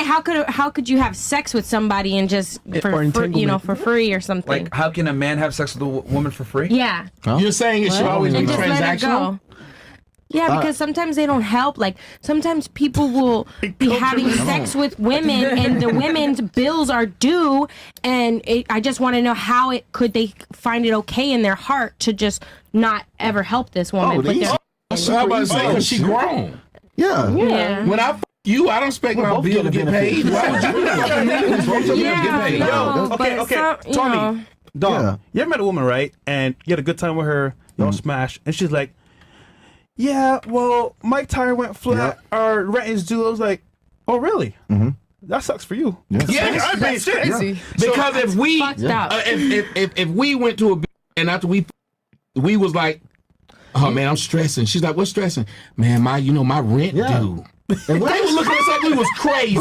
say how could you have sex with somebody and just for free or something? Like, how can a man have sex with a woman for free? Yeah. Huh? You're saying it should always be transactional? Yeah, because sometimes they don't help. Like, sometimes people will be having sex with women and the women's bills are due, and I just want to know how could they find it okay in their heart to just not ever help this woman. So how about say, because she grown? Yeah. When I you, I don't expect my bill to get paid. Why would you get paid? Okay, Tony, dog, you ever met a woman, right? And you had a good time with her, y'all smash, and she's like, yeah, well, my tire went flat, our rent is due. I was like, oh, really? That sucks for you. Yeah, that's crazy. Because if we if we went to a and after we was like, oh man, I'm stressing. She's like, what's stressing? Man, my rent due. And they were looking at us like we was crazy. She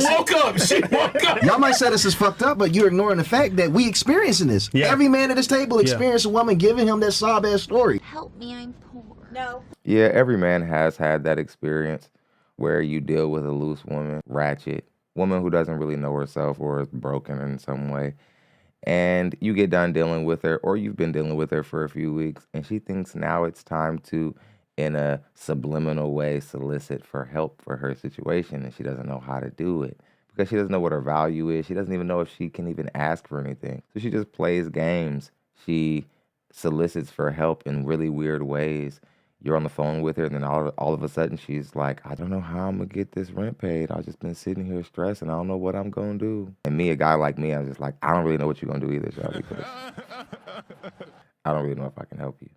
woke up. Y'all might say this is fucked up, but you're ignoring the fact that we experiencing this. Every man at this table experienced a woman giving him that sob ass story. Help me, I'm poor. No. Yeah, every man has had that experience where you deal with a loose woman, ratchet, woman who doesn't really know herself or is broken in some way. And you get done dealing with her, or you've been dealing with her for a few weeks, and she thinks now it's time to, in a subliminal way, solicit for help for her situation, and she doesn't know how to do it because she doesn't know what her value is. She doesn't even know if she can even ask for anything. So she just plays games. She solicits for help in really weird ways. You're on the phone with her, and then all of a sudden she's like, I don't know how I'm going to get this rent paid. I've just been sitting here stressing. I don't know what I'm going to do. And me, a guy like me, I'm just like, I don't really know what you're going to do either, Shirley, because I don't really know if I can help you.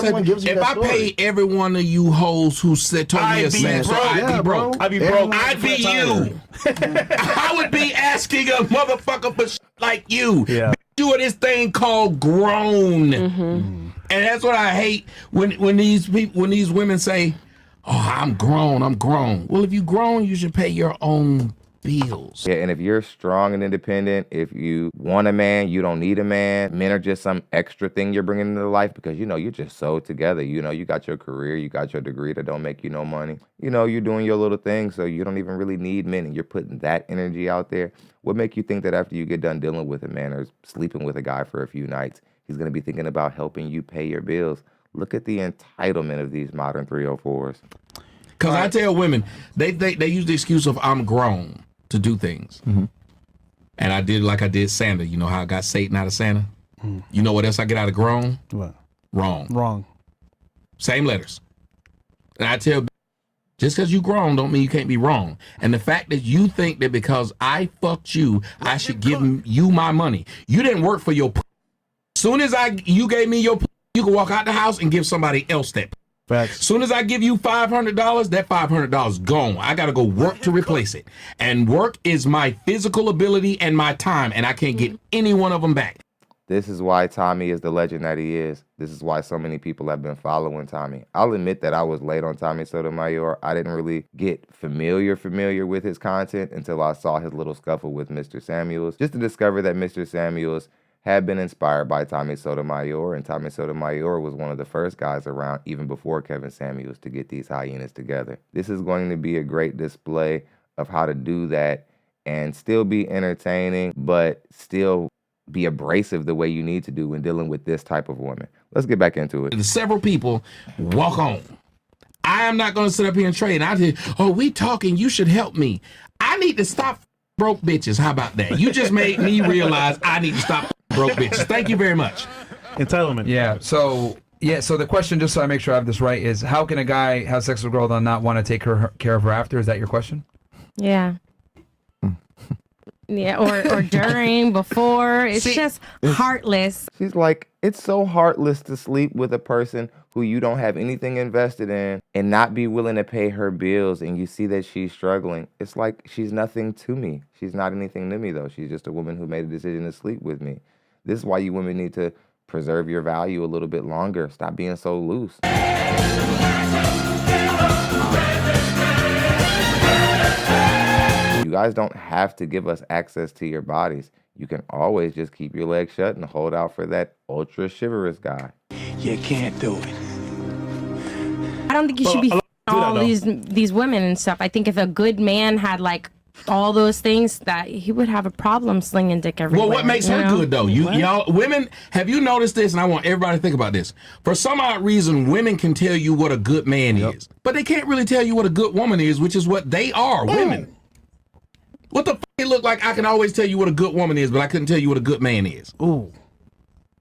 If I pay every one of you hoes who told me a sad story, I'd be broke. I'd be broke. I'd be you. I would be asking a motherfucker for like you. Yeah. Doing this thing called grown. And that's what I hate when these women say, oh, I'm grown. Well, if you grown, you should pay your own bills. Yeah, and if you're strong and independent, if you want a man, you don't need a man. Men are just some extra thing you're bringing into life because, you're just so together. You got your career, you got your degree that don't make you no money. You're doing your little thing, so you don't even really need men, and you're putting that energy out there. What make you think that after you get done dealing with a man or sleeping with a guy for a few nights, he's going to be thinking about helping you pay your bills? Look at the entitlement of these modern 304s. Because I tell women, they use the excuse of I'm grown to do things. And I did like I did Santa. You know how I got Satan out of Santa? You know what else I get out of grown? What? Wrong. Same letters. And I tell, just because you grown don't mean you can't be wrong. And the fact that you think that because I fucked you, I should give you my money. You didn't work for your Soon as you gave me your you can walk out the house and give somebody else that. Facts. Soon as I give you $500, that $500 gone. I got to go work to replace it. And work is my physical ability and my time, and I can't get any one of them back. This is why Tommy is the legend that he is. This is why so many people have been following Tommy. I'll admit that I was late on Tommy Sotomayor. I didn't really get familiar with his content until I saw his little scuffle with Mr. Samuels, just to discover that Mr. Samuels had been inspired by Tommy Sotomayor, and Tommy Sotomayor was one of the first guys around even before Kevin Samuels to get these hyenas together. This is going to be a great display of how to do that and still be entertaining, but still be abrasive the way you need to do when dealing with this type of woman. Let's get back into it. Several people walk on. I am not going to sit up here and trade. I did, we talking, you should help me. I need to stop broke bitches. How about that? You just made me realize I need to stop broke bitches. Thank you very much. Entitlement. Yeah. So the question, just so I make sure I have this right, is how can a guy have sex with a girl and not want to take care of her after? Is that your question? Yeah. Yeah, or during, before. It's just heartless. She's like, it's so heartless to sleep with a person who you don't have anything invested in and not be willing to pay her bills, and you see that she's struggling. It's like she's nothing to me. She's not anything to me, though. She's just a woman who made a decision to sleep with me. This is why you women need to preserve your value a little bit longer. Stop being so loose. You guys don't have to give us access to your bodies. You can always just keep your legs shut and hold out for that ultra chivalrous guy. You can't do it. I don't think you should be all these women and stuff. I think if a good man had like all those things, that he would have a problem slinging dick everywhere. Well, what makes her good though? Y'all women, have you noticed this? And I want everybody to think about this. For some odd reason, women can tell you what a good man is, but they can't really tell you what a good woman is, which is what they are, women. What the f it look like? I can always tell you what a good woman is, but I couldn't tell you what a good man is. Ooh,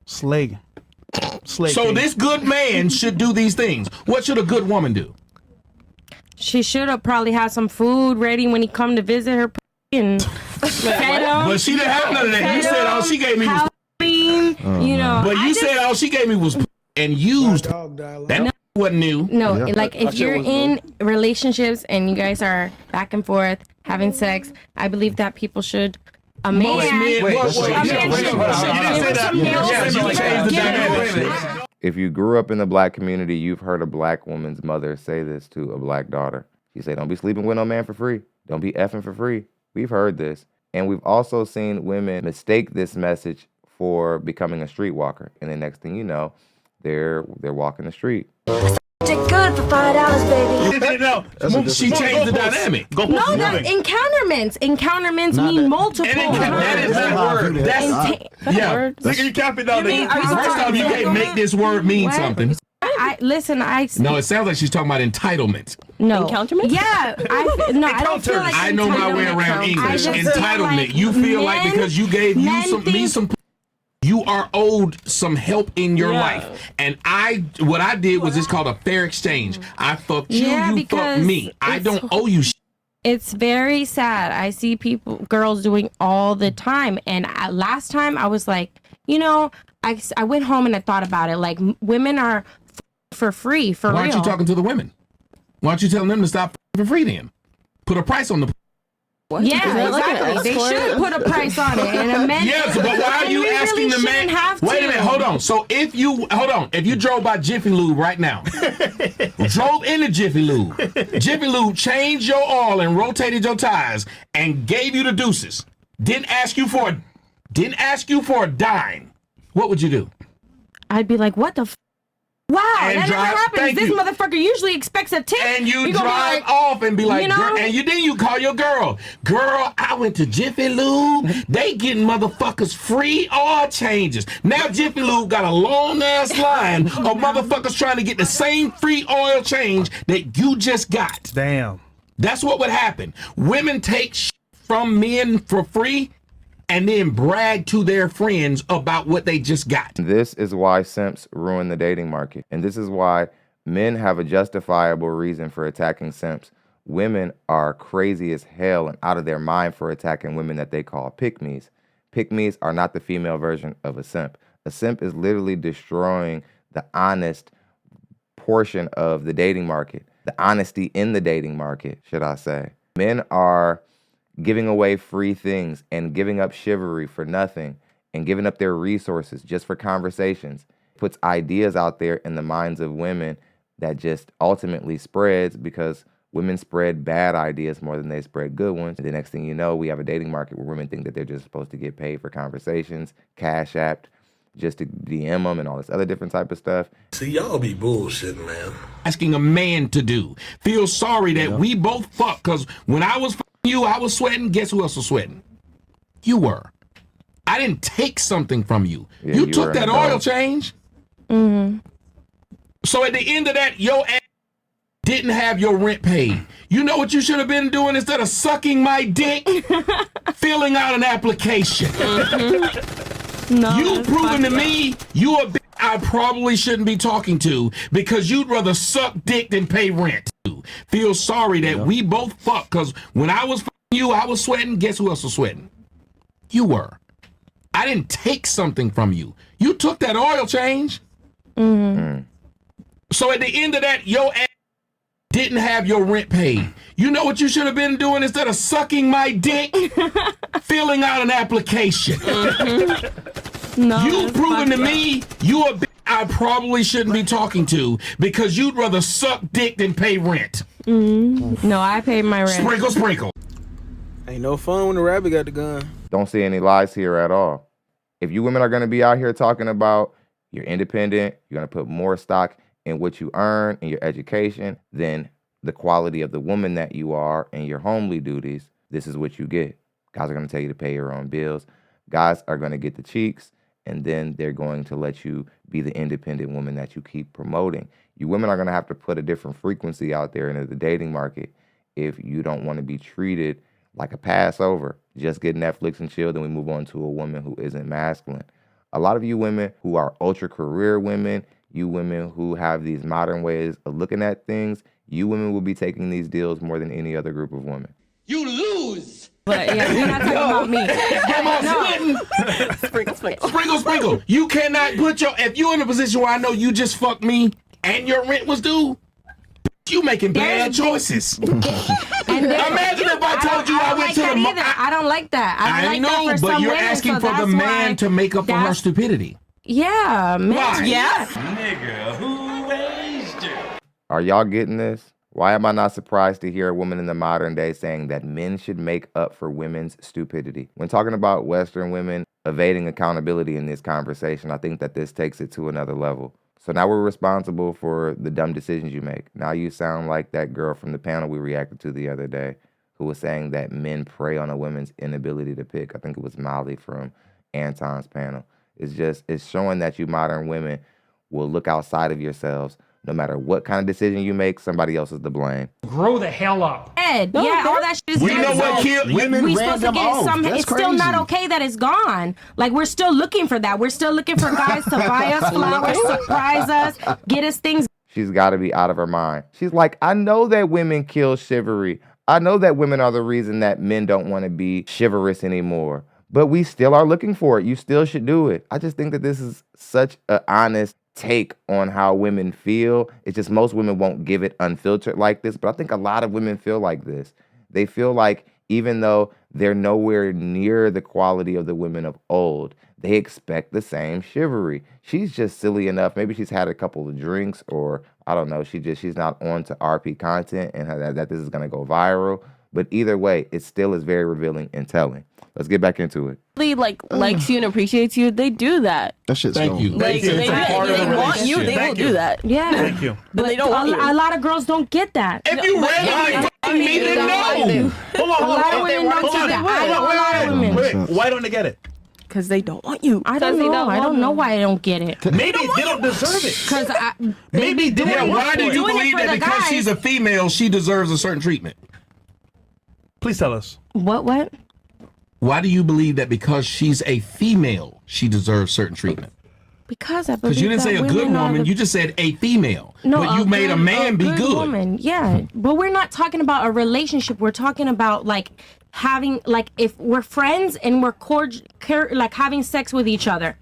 slag. So this good man should do these things. What should a good woman do? She should have probably had some food ready when he come to visit her and fed him. But she didn't have none of that. You said all she gave me was you know. But you said all she gave me was and used. That wasn't new. No, like if you're in relationships and you guys are back and forth having sex, I believe that people should. A man. If you grew up in the black community, you've heard a black woman's mother say this to a black daughter. She say, "Don't be sleeping with no man for free. Don't be effing for free." We've heard this. And we've also seen women mistake this message for becoming a streetwalker. And the next thing you know, they're walking the street. Good for $5, baby. No, she changed the dynamic. No, the encounterments. Encounterments mean multiple. That is that word. That's Nigga, you cap it down there. First off, you can't make this word mean something. No, it sounds like she's talking about entitlement. No. Encounterment? Yeah. I don't feel like I know my way around English. Entitlement. You feel like because you gave me some you are owed some help in your life. And what I did was it's called a fair exchange. I fucked you, you fucked me. I don't owe you shit. It's very sad. I see girls doing all the time. And last time I was like, I went home and I thought about it. Like, women are for free, for real. Why aren't you talking to the women? Why aren't you telling them to stop for free then? Put a price on the... What? Yeah, exactly. They should put a price on it. And a man, yes, but why are you asking the man? Wait a minute, hold on. So if you drove by Jiffy Lube right now, drove into Jiffy Lube changed your oil and rotated your tires and gave you the deuces, didn't ask you for a dime, what would you do? I'd be like, what the f? Wow, that never happens. This motherfucker usually expects a tip. And you drive off and be like, girl, and then you call your girl. Girl, I went to Jiffy Lube. They getting motherfuckers free oil changes. Now Jiffy Lube got a long ass line of motherfuckers trying to get the same free oil change that you just got. Damn. That's what would happen. Women take shit from men for free and then brag to their friends about what they just got. This is why simps ruin the dating market. And this is why men have a justifiable reason for attacking simps. Women are crazy as hell and out of their mind for attacking women that they call pick-me's. Pick-me's are not the female version of a simp. A simp is literally destroying the honest portion of the dating market. The honesty in the dating market, should I say. Men are giving away free things and giving up chivalry for nothing and giving up their resources just for conversations. Puts ideas out there in the minds of women that just ultimately spreads because women spread bad ideas more than they spread good ones. And the next thing you know, we have a dating market where women think that they're just supposed to get paid for conversations, cash apped, just to DM them and all this other different type of stuff. See, y'all be bullshitting, man. Asking a man to do. Feel sorry that we both fucked, because when I was you, I was sweating. Guess who else was sweating? You were. I didn't take something from you. Yeah, you took that oil change. Mm-hmm. So at the end of that, your ass didn't have your rent paid. You know what you should have been doing instead of sucking my dick? Filling out an application. No, you proving to me you a bitch I probably shouldn't be talking to because you'd rather suck dick than pay rent. Feel sorry that we both fucked, because when I was you, I was sweating. Guess who else was sweating? You were. I didn't take something from you. You took that oil change. Mm-hmm. So at the end of that, your ass didn't have your rent paid. You know what you should have been doing instead of sucking my dick? Filling out an application. No, you proving to me you a bitch I probably shouldn't be talking to because you'd rather suck dick than pay rent. Mm-hmm. No, I paid my rent. Sprinkle, sprinkle. Ain't no fun when the rabbit got the gun. Don't see any lies here at all. If you women are going to be out here talking about you're independent, you're going to put more stock in what you earn and your education than the quality of the woman that you are and your homely duties, this is what you get. Guys are going to tell you to pay your own bills. Guys are going to get the cheeks, and then they're going to let you be the independent woman that you keep promoting. You women are going to have to put a different frequency out there into the dating market if you don't want to be treated like a Passover. Just get Netflix and chill, then we move on to a woman who isn't masculine. A lot of you women who are ultra career women, you women who have these modern ways of looking at things, you women will be taking these deals more than any other group of women. You lose. But yeah, we're not talking about me. Sprinkle. You cannot put if you're in a position where I know you just fucked me and your rent was due, you making bad choices. Imagine if I told you I went to the I don't like that. I know, but you're asking for the man to make up for her stupidity. Yeah, man. Why? Yeah. Nigga, who raised you? Are y'all getting this? Why am I not surprised to hear a woman in the modern day saying that men should make up for women's stupidity? When talking about Western women evading accountability in this conversation, I think that this takes it to another level. So now we're responsible for the dumb decisions you make. Now you sound like that girl from the panel we reacted to the other day who was saying that men prey on a woman's inability to pick. I think it was Molly from Anton's panel. It's showing that you modern women will look outside of yourselves. No matter what kind of decision you make, somebody else is to blame. Grow the hell up. Ed, all that shit is We know what killed women. We supposed to get off. it's still not okay that it's gone. Like, we're still looking for that. We're still looking for guys to buy us flowers, surprise us, get us things. She's got to be out of her mind. She's like, I know that women kill chivalry. I know that women are the reason that men don't want to be chivalrous anymore. But we still are looking for it. You still should do it. I just think that this is such an honest take on how women feel. It's just most women won't give it unfiltered like this, but I think a lot of women feel like this. They feel like even though they're nowhere near the quality of the women of old, they expect the same chivalry. She's just silly enough. Maybe she's had a couple of drinks, or I don't know. She's not on to RP content and that this is going to go viral. But either way, it still is very revealing and telling. Let's get back into it. Likes you and appreciates you, they do that. That shit's Thank you. Like, they want you, they will do that. Yeah. Thank you. But they don't want you. A lot of girls don't get that. If you randomly fucking me, then no. Hold on. A lot of women don't get that. I know a lot of women. Wait. Why don't they get it? Because they don't want you. I don't know. I don't know why I don't get it. Maybe they don't deserve it. Because Maybe they Yeah, don't why want do it. you believe that because she's a female, she deserves a certain treatment? Please tell us. What? Why do you believe that because she's a female, she deserves certain treatment? Because I believe Because you didn't say a good woman, you just said a female. No, but you made a man be good. Woman. Yeah, but we're not talking about a relationship. We're talking about having if we're friends and we're having sex with each other.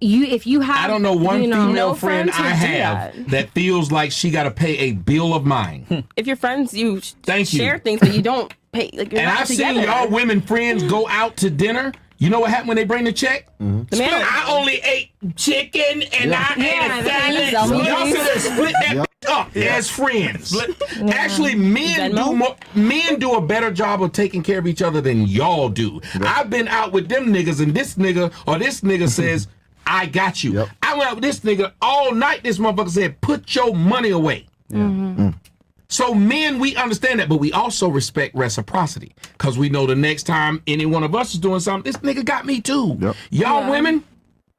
If you have, I don't know one female friend I friends have that feels like she got to pay a bill of mine. If you're friends, you Thank you. share things, but you don't pay. Like, you're And not I've together. seen y'all women friends go out to dinner. You know what happened when they bring the check? The man, I only ate chicken and I ate a salad. Y'all should have split that up as friends. Actually, men do a better job of taking care of each other than y'all do. I've been out with them niggas and this nigga says, I got you. I went out with this nigga all night. This motherfucker said, put your money away. So men, we understand that, but we also respect reciprocity because we know the next time any one of us is doing something, this nigga got me too. Y'all women,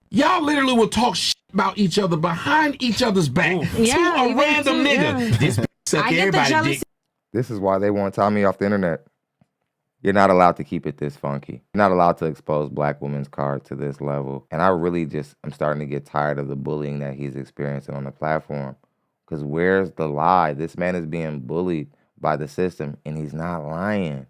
y'all literally will talk shit about each other behind each other's back to a random nigga. This suck everybody dick. This is why they want Tommy off the internet. You're not allowed to keep it this funky. You're not allowed to expose black women's card to this level. And I really I'm starting to get tired of the bullying that he's experiencing on the platform. Because where's the lie? This man is being bullied by the system, and he's not lying.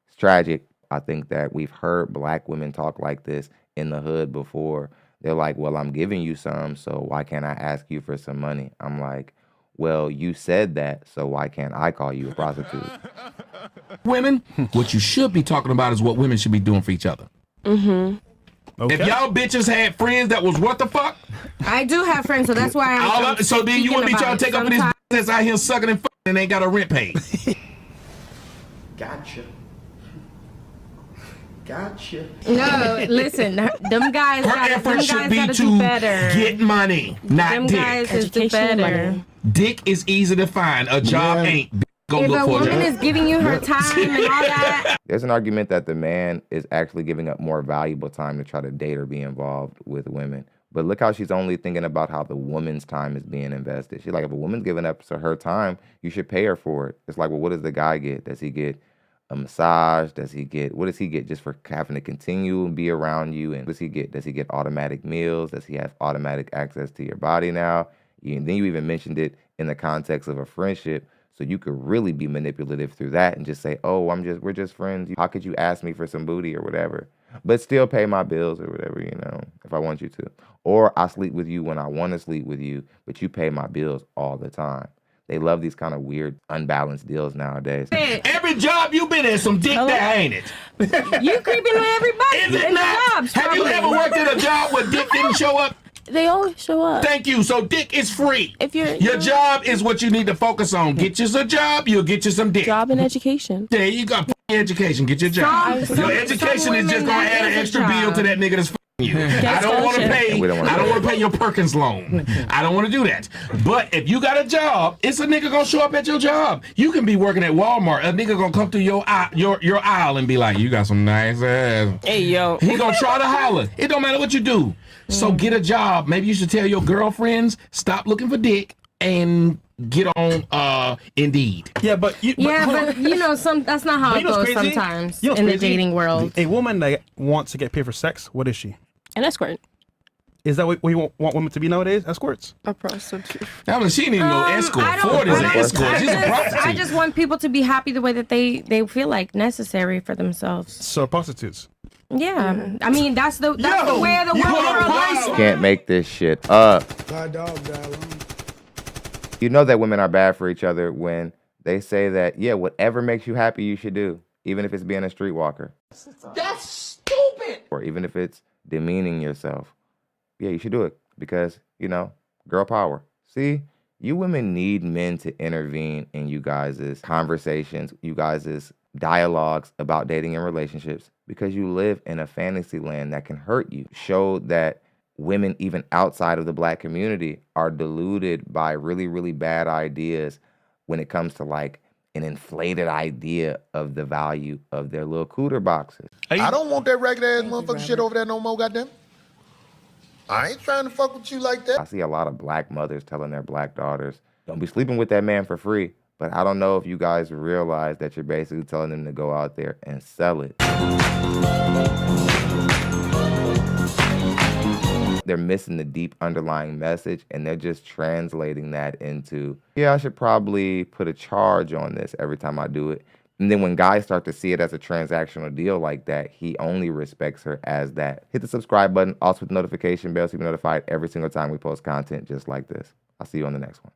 It's tragic. I think that we've heard black women talk like this in the hood before. They're like, well, I'm giving you some, so why can't I ask you for some money? I'm like, well, you said that, so why can't I call you a prostitute? Women, what you should be talking about is what women should be doing for each other. Okay. If y'all bitches had friends that was what the fuck? I do have friends, so that's why I'm so then you wouldn't be trying to take up for this bitch that's out here sucking and fucking and ain't got a rent paid. Gotcha. Gotcha. No, listen, them guys Her gotta, effort them should guys be gotta to do better. get money, not Them dick. guys is do Education, better. money. Dick is easy to find. A job Yeah. ain't. Go If look a for a woman job. is giving you her time and all that, There's an argument that the man is actually giving up more valuable time to try to date or be involved with women. But look how she's only thinking about how the woman's time is being invested. She's like, if a woman's giving up her time, you should pay her for it. It's like, well, what does the guy get? Does he get a massage? What does he get just for having to continue and be around you? And what does he get? Does he get automatic meals? Does he have automatic access to your body now? And then you even mentioned it in the context of a friendship. So you could really be manipulative through that and just say, oh, we're just friends. How could you ask me for some booty or whatever? But still pay my bills or whatever, if I want you to. Or I sleep with you when I want to sleep with you, but you pay my bills all the time. They love these kind of weird, unbalanced deals nowadays. Every job you been in, some dick there, ain't it? you creeping with everybody. Is it in not? jobs, Have you probably. ever worked at a job where dick didn't show up? They always show up. Thank you. So dick is free. If you're Your job is what you need to focus on. Get you some job, you'll get you some dick. job and education. There you go. Education. Get your job. Your education is just gonna add an extra bill to that nigga that's you. I don't want to pay. I don't want to pay your Perkins loan. I don't want to do that. But if you got a job, it's a nigga gonna show up at your job. You can be working at Walmart. A nigga gonna come through your aisle and be like, "You got some nice ass." Hey yo. He gonna try to holler. It don't matter what you do. So get a job. Maybe you should tell your girlfriends stop looking for dick and get on Indeed. Yeah, but That's not how it goes sometimes in the dating world. A woman that wants to get paid for sex, what is she? An escort. Is that what we want women to be nowadays? Escorts? A prostitute. Now, she ain't even no escort. Ford is an escort. She's a prostitute. I just want people to be happy the way that they feel like necessary for themselves. So prostitutes. Yeah, I mean that's the way the world goes. Can't make this shit up. God dog died alone. You know that women are bad for each other when they say that, yeah, whatever makes you happy, you should do, even if it's being a streetwalker. That's stupid. Or even if it's demeaning yourself. Yeah, you should do it because, girl power. See, you women need men to intervene in you guys' conversations, you guys' dialogues about dating and relationships because you live in a fantasy land that can hurt you. Show that women, even outside of the black community, are deluded by really, really bad ideas when it comes to like an inflated idea of the value of their little cooter boxes. I don't want that ragged ass motherfucking shit over there no more, goddamn. I ain't trying to fuck with you like that. I see a lot of black mothers telling their black daughters, don't be sleeping with that man for free. But I don't know if you guys realize that you're basically telling them to go out there and sell it. They're missing the deep underlying message and they're just translating that into, yeah, I should probably put a charge on this every time I do it. And then when guys start to see it as a transactional deal like that, he only respects her as that. Hit the subscribe button, also hit the notification bell so you'll be notified every single time we post content just like this. I'll see you on the next one.